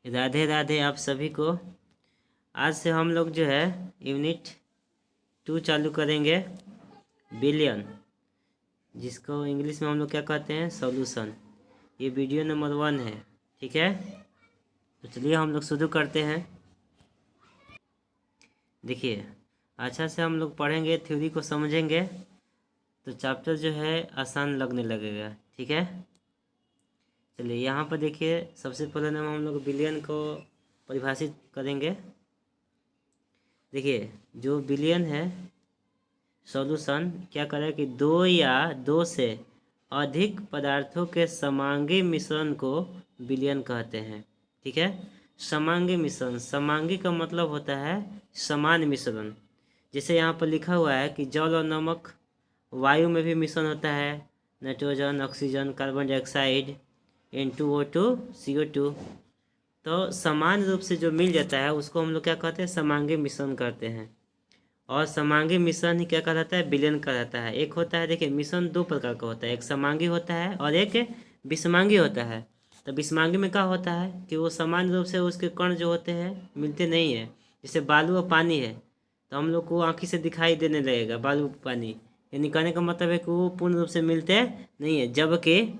राधे राधे आप सभी को। आज से हम लोग जो है यूनिट 2 चालू करेंगे, बिलियन, जिसको इंग्लिश में हम लोग क्या कहते हैं, सॉल्यूशन। ये वीडियो नंबर 1 है, ठीक है। तो चलिए हम लोग शुरू करते हैं। देखिए, अच्छा से हम लोग पढ़ेंगे, थ्योरी को समझेंगे तो चैप्टर जो है आसान लगने लगेगा, ठीक है। चलिए यहाँ पर देखिए, सबसे पहले नाम हम लोग बिलियन को परिभाषित करेंगे। देखिए, जो बिलियन है सॉल्यूशन क्या करे कि दो या दो से अधिक पदार्थों के समांगी मिश्रण को बिलियन कहते हैं, ठीक है। समांगी मिश्रण, समांगी का मतलब होता है समान मिश्रण। जैसे यहाँ पर लिखा हुआ है कि जल और नमक वायु में भी मिश्रण होता है, nitrogen, oxygen, carbon dioxide, N2O2, CO2। तो समान रूप से जो मिल जाता है उसको हम लोग क्या कहते हैं, समांगी मिश्रण करते हैं। और समांगी मिश्रण ही क्या कहलाता है, विलयन कहलाता है। एक होता है, देखिए मिश्रण दो प्रकार का होता है, एक समांगी होता है और एक विषमांगी होता है। तो विषमांगी में क्या होता है कि वो समान रूप से उसके कण जो होते हैं मिलते नहीं है। जैसे बालू और पानी है तो हम लोग को आँखी से दिखाई देने लगेगा बालू पानी, यानी कहने का मतलब है कि वो पूर्ण रूप से मिलते नहीं है। जबकि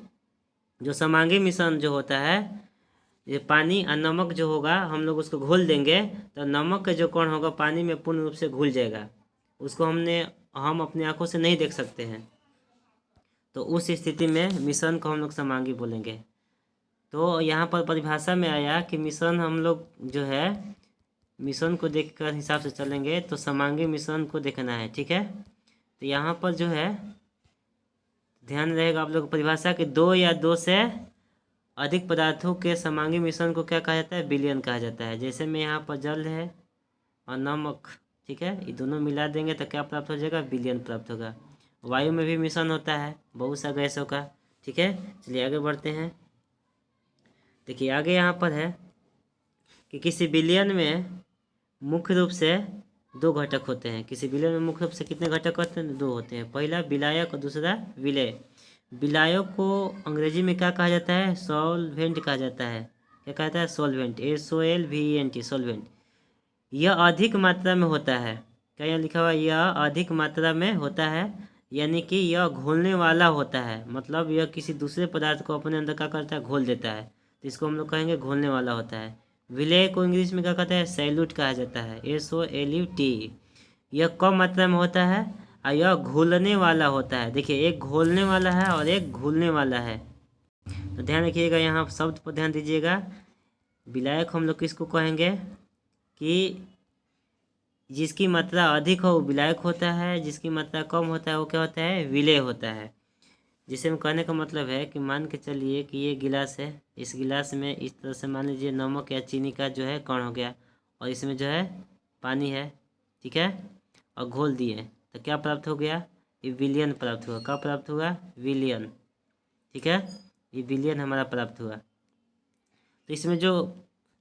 जो समांगी मिश्रण जो होता है, ये पानी और नमक जो होगा हम लोग उसको घोल देंगे तो नमक का जो कण होगा पानी में पूर्ण रूप से घुल जाएगा, उसको हम अपनी आंखों से नहीं देख सकते हैं। तो उस स्थिति में मिश्रण को हम लोग समांगी बोलेंगे। तो यहाँ पर परिभाषा में आया कि मिश्रण हम लोग जो है मिश्रण को देख कर हिसाब से चलेंगे तो समांगी मिश्रण को देखना है, ठीक है। तो यहाँ पर जो है ध्यान रहेगा आप लोग परिभाषा कि दो या दो से अधिक पदार्थों के समांगी मिश्रण को क्या कहा जाता है, विलयन कहा जाता है। जैसे में यहाँ पर जल है और नमक, ठीक है, ये दोनों मिला देंगे तो क्या प्राप्त हो जाएगा, विलयन प्राप्त होगा। वायु में भी मिश्रण होता है बहुत सा गैसों का, ठीक है। चलिए आगे बढ़ते हैं। देखिए आगे यहाँ पर है कि किसी विलयन में मुख्य रूप से दो घटक होते हैं। किसी विलयन में मुख्य रूप से कितने घटक होते हैं, दो होते हैं। पहला विलायक और दूसरा विलय। विलायक को अंग्रेजी में क्या कहा जाता है, सॉल्वेंट कहा जाता है। क्या कहता है, सॉल्वेंट, SOLVENT, सॉल्वेंट। यह अधिक मात्रा में होता है, क्या यहाँ लिखा हुआ है, यह अधिक मात्रा में होता है, यानी कि यह घोलने वाला होता है। मतलब यह किसी दूसरे पदार्थ को अपने अंदर क्या करता है, घोल देता है, तो इसको हम लोग कहेंगे घोलने वाला होता है। विलय को इंग्लिश में क्या कहता है, सैल्यूट कहा जाता है, SOLUT। यह कम मात्रा में होता है और यह घोलने वाला होता है। देखिए एक घोलने वाला है और एक घुलने वाला है, तो ध्यान रखिएगा, यहाँ शब्द पर ध्यान दीजिएगा। विलायक हम लोग किसको कहेंगे कि जिसकी मात्रा अधिक हो वो विलायक होता है, जिसकी मात्रा कम होता है वो क्या होता है, विलेय होता है। जिसे हम कहने का मतलब है कि मान के चलिए कि ये गिलास है, इस गिलास में इस तरह से मान लीजिए नमक या चीनी का जो है कण हो गया और इसमें जो है पानी है, ठीक है, और घोल दिए तो क्या प्राप्त हो गया, ये विलियन प्राप्त हुआ। क्या प्राप्त हुआ, विलियन, ठीक है, ये विलियन हमारा प्राप्त हुआ। तो इसमें जो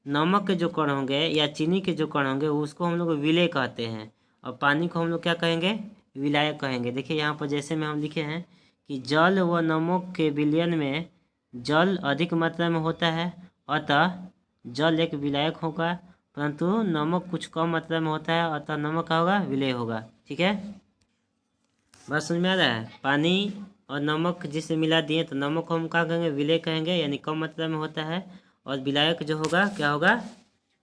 नमक के जो कण होंगे या चीनी के जो कण होंगे उसको हम लोग विलेय कहते हैं और पानी को हम लोग क्या कहेंगे, विलायक कहेंगे। देखिए यहाँ पर जैसे में हम लिखे हैं कि जल व नमक के विलयन में जल अधिक मात्रा में होता है, अतः जल एक विलायक होगा, परंतु नमक कुछ कम मात्रा में होता है, अतः नमक का होगा, विलेय होगा, ठीक है। बात समझ में आ रहा है। पानी और नमक जिसे मिला दिए तो नमक को हम क्या कहेंगे, विलेय कहेंगे, यानी कम मात्रा में होता है, और विलायक जो होगा क्या होगा,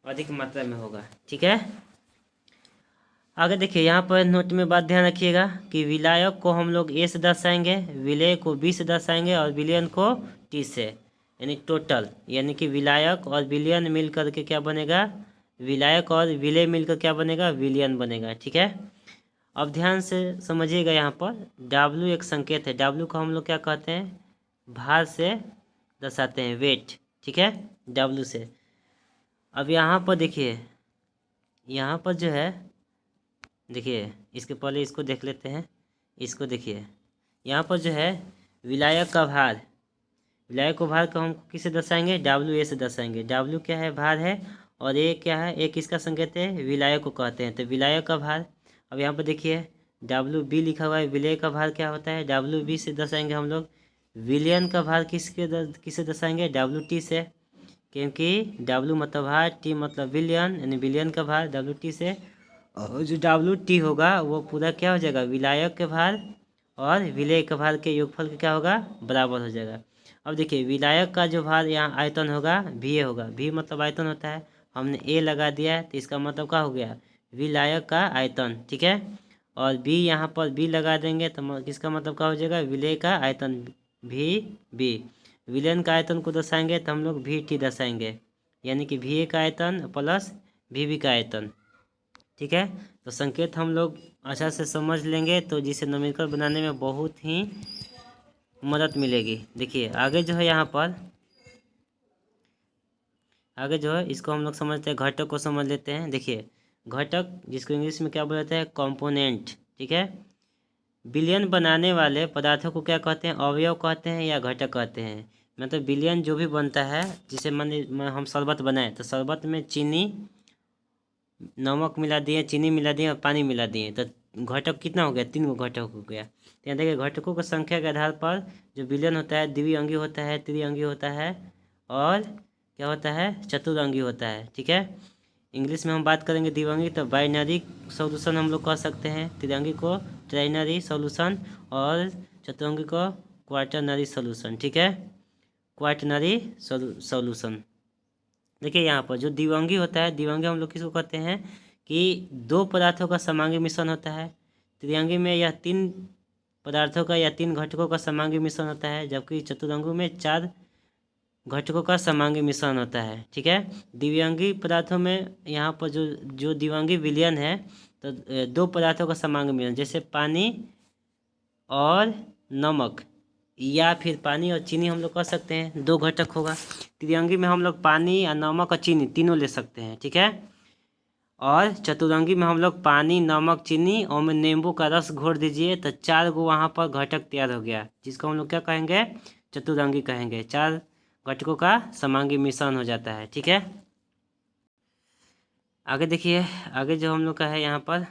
अधिक मात्रा में होगा, ठीक है। आगे देखिए यहाँ पर नोट में बात ध्यान रखिएगा कि विलायक को हम लोग A से दर्शाएंगे, विलेय को B से दर्शाएंगे और विलयन को T से, यानी टोटल, यानी कि विलायक और विलयन मिल करके क्या बनेगा, विलायक और विलेय मिलकर क्या बनेगा, विलयन बनेगा, ठीक है। अब ध्यान से समझिएगा, यहाँ पर W एक संकेत है। W को हम लोग क्या कहते हैं, भार से दर्शाते हैं, वेट, ठीक है, W से। अब यहाँ पर देखिए, यहाँ पर जो है, देखिए इसके पहले इसको देख लेते हैं, इसको देखिए यहाँ पर जो है विलायक का भार, विलायक को भार को हम किसे दर्शाएंगे, WA से दर्शाएंगे। W क्या है, भार है, और A क्या है, A किसका संकेत है, विलायक को कहते हैं, तो विलायक का भार। अब यहाँ पर देखिए WB लिखा हुआ है, विलेय का भार क्या होता है, WB से दर्शाएंगे हम लोग। विलयन का भार किसे दर्शाएंगे, WT से, क्योंकि डब्ल्यू मतलब भार, टी मतलब विलयन, यानी विलयन का भार डब्ल्यू टी से, और जो डब्ल्यू टी होगा वो पूरा क्या हो जाएगा, विलायक के भार और विलेय के भार के योगफल के क्या होगा, बराबर हो जाएगा। अब देखिए विलायक का जो भार यहाँ आयतन होगा भी ए होगा, भी मतलब आयतन होता है, हमने ए लगा दिया है तो इसका मतलब क्या हो गया, विलायक का आयतन, ठीक है। और बी यहाँ पर बी लगा देंगे तो किसका मतलब क्या हो जाएगा, विलेय का आयतन भी बी। विलयन का आयतन को दर्शाएंगे तो हम लोग वी टी दर्शाएंगे, यानी कि वी ए का आयतन प्लस वी बी का आयतन, ठीक है। तो संकेत हम लोग अच्छा से समझ लेंगे तो जिसे न्यूमेरिकल बनाने में बहुत ही मदद मिलेगी। देखिए आगे जो है यहाँ पर, आगे जो है इसको हम लोग समझते हैं, घटक को समझ लेते हैं। देखिए घटक जिसको इंग्लिश में क्या बोलते हैं, कंपोनेंट, ठीक है। विलयन बनाने वाले पदार्थों को क्या कहते हैं, अवयव कहते हैं या घटक कहते हैं। मतलब विलयन जो भी बनता है, जिसे मान हम शरबत बनाएं तो शरबत में चीनी नमक मिला दिए, चीनी मिला दिए और पानी मिला दिए, तो घटक कितना हो गया, 3 गो घटक हो गया। तो यहाँ देखिए घटकों की संख्या के आधार पर जो विलयन होता है द्विअंगी होता है, त्रिअंगी होता है और क्या होता है, चतुरंगी होता है, ठीक है। इंग्लिश में हम बात करेंगे द्विअंगी तो बाइनरी सॉल्यूशन हम लोग कह सकते हैं, त्रिअंगी को ट्राइनरी सॉल्यूशन और चतुरंगी को क्वार्टरनरी सॉल्यूशन, ठीक है, क्वार्टरनरी सॉल्यूशन। देखिए यहाँ पर जो द्विअंगी होता है, द्विअंगी हम लोग किसको कहते हैं कि 2 पदार्थों का समांगी मिश्रण होता है। त्रिअंगी में यह 3 पदार्थों का या 3 घटकों का समांगी मिश्रण होता है, जबकि चतुरंगी में 4 घटकों का समांगी मिश्रण होता है, ठीक है। द्विअंगी पदार्थों में यहाँ पर जो जो द्विअंगी विलयन है तो 2 पदार्थों का समांगी मिश्रण, जैसे पानी और नमक या फिर पानी और चीनी हम लोग कह सकते हैं, 2 घटक होगा। त्रिअंगी में हम लोग पानी या नमक और चीनी तीनों ले सकते हैं, ठीक है। और चतुरंगी में हम लोग पानी नमक चीनी और में नींबू का रस घोर दीजिए तो 4 गो वहाँ पर घटक तैयार हो गया, जिसको हम लोग क्या कहेंगे, चतुरंगी कहेंगे। 4 घटकों का समांगी मिश्रण हो जाता है, ठीक है। आगे देखिए, आगे जो हम लोग का है यहाँ पर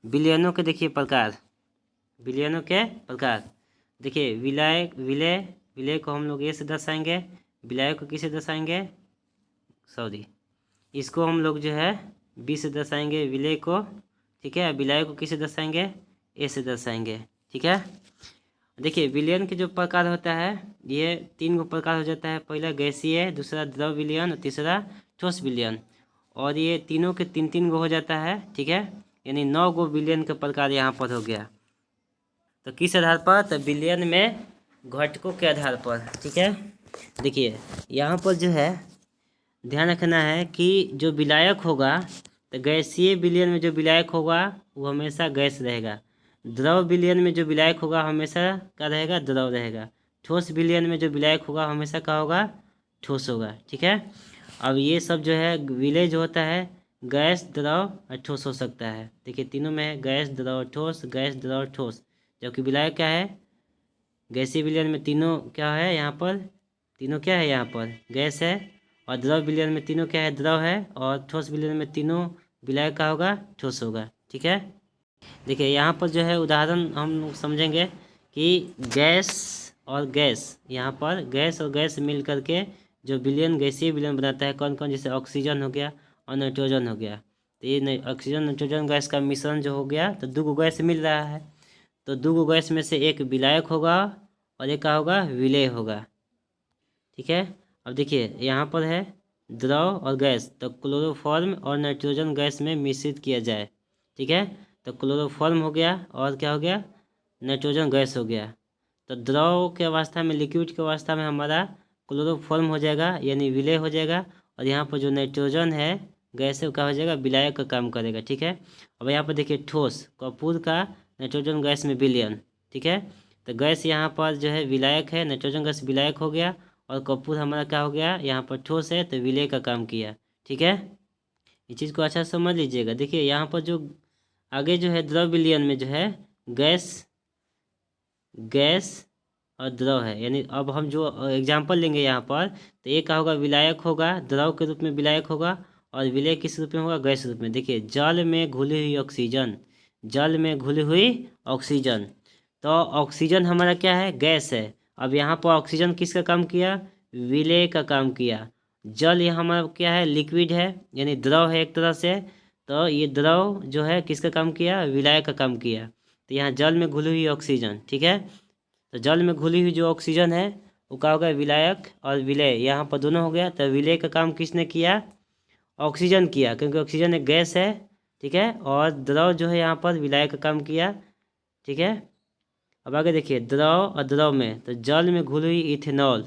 विलयनों के देखिए प्रकार, विलयनों के प्रकार। देखिए विलय विलय विलय को हम लोग ए से दर्शाएंगे, विलय को किसे दर्शाएंगे, सॉरी इसको हम लोग जो है बी से दर्शाएंगे विलय को, ठीक है। विलय को किसे दर्शाएंगे, ए से दर्शाएंगे, ठीक है। देखिए विलयन के जो प्रकार होता है ये 3 गो प्रकार हो जाता है, पहला गैसीय, दूसरा द्रव विलयन और तीसरा ठोस विलयन, और ये तीनों के 3-3 गो हो जाता है, ठीक है। यानी 9 गो विलयन का प्रकार यहाँ पर हो गया। तो किस आधार पर, तो विलयन में घटकों के आधार पर, ठीक है। देखिए यहाँ पर जो है ध्यान रखना है कि जो विलायक होगा तो गैसीय विलयन में जो विलायक होगा वो हमेशा गैस रहेगा, द्रव विलयन में जो विलायक होगा हमेशा क्या रहेगा, द्रव रहेगा, ठोस विलयन में जो विलायक होगा हमेशा क्या होगा, ठोस होगा, ठीक है। अब ये सब जो है विलय जो होता है गैस द्रव और ठोस हो सकता है। देखिए तीनों में है गैस द्रव ठोस, गैस द्रव ठोस, जबकि विलायक क्या है, गैसीय विलयन में तीनों क्या है, यहाँ पर तीनों क्या है, यहाँ पर गैस है, और द्रव विलयन में तीनों क्या है, द्रव है, और ठोस विलयन में तीनों विलायक का होगा, ठोस होगा, ठीक है। देखिए यहाँ पर जो है उदाहरण हम समझेंगे कि गैस और गैस, यहाँ पर गैस और गैस मिल करके जो विलयन गैसीय विलयन बनाता है, कौन कौन, जैसे ऑक्सीजन हो गया और नाइट्रोजन हो गया। तो ये ऑक्सीजन नाइट्रोजन गैस का मिश्रण जो हो गया तो 2 गो गैस मिल रहा है, तो 2 गो गैस में से एक विलायक होगा और एक का होगा, विलेय होगा, ठीक है। अब देखिए यहाँ पर है द्रव और गैस, तो क्लोरोफॉर्म और नाइट्रोजन गैस में मिश्रित किया जाए, ठीक है। तो क्लोरोफॉर्म हो गया और क्या हो गया, नाइट्रोजन गैस हो गया। तो द्रव के अवस्था में, लिक्विड के अवस्था में हमारा क्लोरोफॉर्म हो जाएगा यानी विलय हो जाएगा, और यहाँ पर जो नाइट्रोजन है गैस है क्या हो जाएगा, विलायक का काम करेगा, ठीक है। अब यहाँ पर देखिए ठोस, कपूर का नाइट्रोजन गैस में विलयन, ठीक है। तो गैस यहाँ पर जो है विलायक है, नाइट्रोजन गैस विलायक हो गया, और कपूर हमारा क्या हो गया, यहाँ पर ठोस है तो विलय का काम किया, ठीक है। इस चीज़ को अच्छा समझ लीजिएगा। देखिए यहाँ पर जो आगे जो है द्रव विलयन में जो है गैस गैस और द्रव है, यानी अब हम जो एग्जाम्पल लेंगे यहाँ पर, तो एक का होगा विलायक होगा, द्रव के रूप में विलायक होगा, और विलय किस रूप में होगा, गैस रूप में। देखिए जल में घुली हुई ऑक्सीजन, जल में घुली हुई ऑक्सीजन, तो ऑक्सीजन हमारा क्या है, गैस है। अब यहाँ पर ऑक्सीजन किसका काम किया, विलय का काम किया, जल यहाँ हमारा क्या है, लिक्विड है, यानी द्रव है एक तरह से। तो ये द्रव जो है किसका काम किया, विलायक का काम किया। तो यहाँ जल में घुली हुई ऑक्सीजन, ठीक है। तो जल में घुली हुई जो ऑक्सीजन है वो क्या हो गया, विलायक, और विलय यहाँ पर दोनों हो गया। तो विलय का काम किसने किया, ऑक्सीजन किया, क्योंकि ऑक्सीजन एक गैस है, ठीक है। और द्रव जो है यहाँ पर विलायक का काम किया, ठीक है। अब आगे देखिए, द्रव और द्रव में, तो जल में घुली हुई इथेनॉल,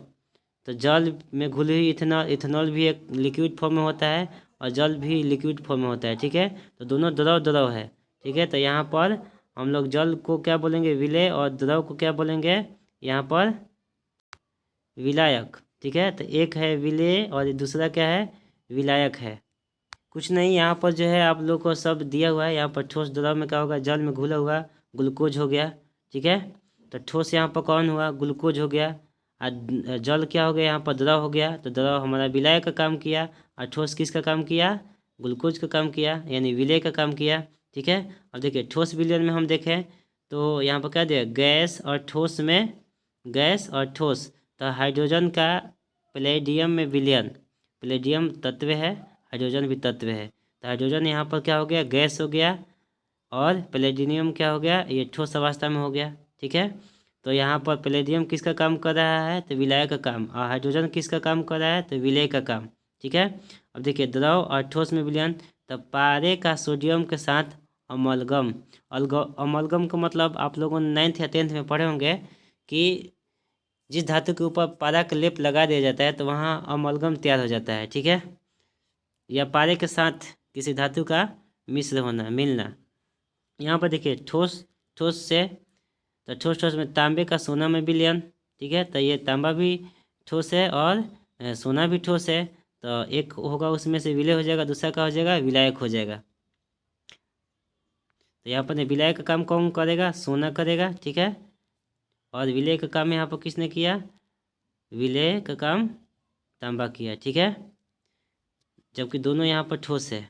तो जल में घुली हुई इथेनॉल, इथेनॉल भी एक लिक्विड फॉर्म में होता है और जल भी लिक्विड फॉर्म में होता है, ठीक है। तो दोनों द्रव द्रव है, ठीक है। तो यहाँ पर हम लोग जल को क्या बोलेंगे, विलय, और द्रव को क्या बोलेंगे यहाँ पर, विलायक, ठीक है। तो एक है विलय और दूसरा क्या है, विलायक है। कुछ नहीं, यहाँ पर जो है आप लोग को सब दिया हुआ है। यहाँ पर ठोस द्रव में क्या होगा, जल में घुला हुआ ग्लूकोज हो गया, ठीक है। तो ठोस यहाँ पर कौन हुआ, ग्लूकोज हो गया। और जल क्या हो गया, यहाँ पर द्रव हो गया। तो द्रव हमारा विलय का काम किया, और ठोस किसका काम किया, ग्लूकोज का काम किया, यानी विलय का काम किया, ठीक है। अब देखिए ठोस विलयन में हम देखें तो यहाँ पर क्या दिया, गैस और ठोस में, गैस और ठोस। तो हाइड्रोजन का पैलेडियम में विलयन, पैलेडियम तत्व है, हाइड्रोजन भी तत्व है। तो हाइड्रोजन यहाँ पर क्या हो गया, गैस हो गया, और पैलेडियम क्या हो गया, ये ठोस अवस्था में हो गया, ठीक है। तो यहाँ पर पैलेडियम किसका काम कर रहा है, तो विलय का काम, और हाइड्रोजन किसका काम कर रहा है, तो विलय का काम, ठीक है। अब देखिए द्रव और ठोस में विलयन, तो पारे का सोडियम के साथ अमलगम, अमलगम का मतलब आप लोगों ने 9th या 10th में पढ़े होंगे कि जिस धातु के ऊपर पारा का लेप लगा दिया जाता है तो वहाँ अमलगम तैयार हो जाता है, ठीक है। या पारे के साथ किसी धातु का मिश्र होना, मिलना। यहाँ पर देखिए ठोस, ठोस से, तो ठोस ठोस में तांबे का सोना में विलयन, ठीक है। तो ये तांबा भी ठोस है और सोना भी ठोस है। तो एक होगा उसमें से विलय हो जाएगा, दूसरा का हो जाएगा, विलायक हो जाएगा। तो यहाँ पर विलय का काम कौन करेगा, सोना करेगा, ठीक है। और विलय का काम यहाँ पर किसने किया, विलय का काम तांबा किया, ठीक है। जबकि दोनों यहाँ पर ठोस है।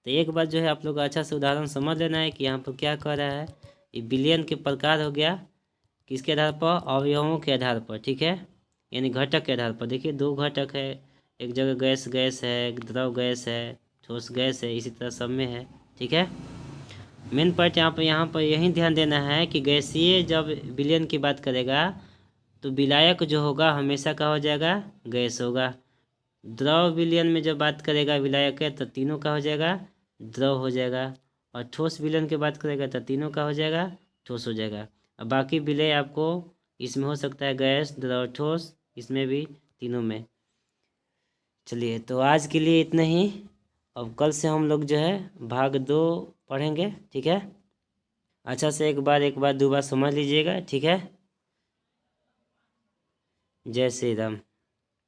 तो एक बात जो है आप लोग अच्छा से उदाहरण समझ लेना है कि यहाँ पर क्या कर रहा है, ये विलयन के प्रकार हो गया किसके आधार पर, अवयवों के आधार पर, ठीक है, यानी घटक के आधार पर। देखिए 2 घटक है, एक जगह गैस गैस है, द्रव गैस है, ठोस गैस है, इसी तरह सब में है, ठीक है। मेन पॉइंट यहाँ पर यही ध्यान देना है कि गैसीय जब विलयन की बात करेगा तो विलायक जो होगा हमेशा का हो जाएगा, गैस होगा। द्रव विलयन में जब बात करेगा विलायक है तो तीनों का हो जाएगा, द्रव हो जाएगा। और ठोस विलयन की बात करेगा तो तीनों का हो जाएगा, ठोस हो जाएगा। अब बाकी विलय आपको इसमें हो सकता है गैस, द्रव, ठोस, इसमें भी तीनों में। चलिए तो आज के लिए इतना ही। अब कल से हम लोग जो है भाग 2 पढ़ेंगे, ठीक है। अच्छा से एक बार 2 बार समझ लीजिएगा, ठीक है। जय श्री राम।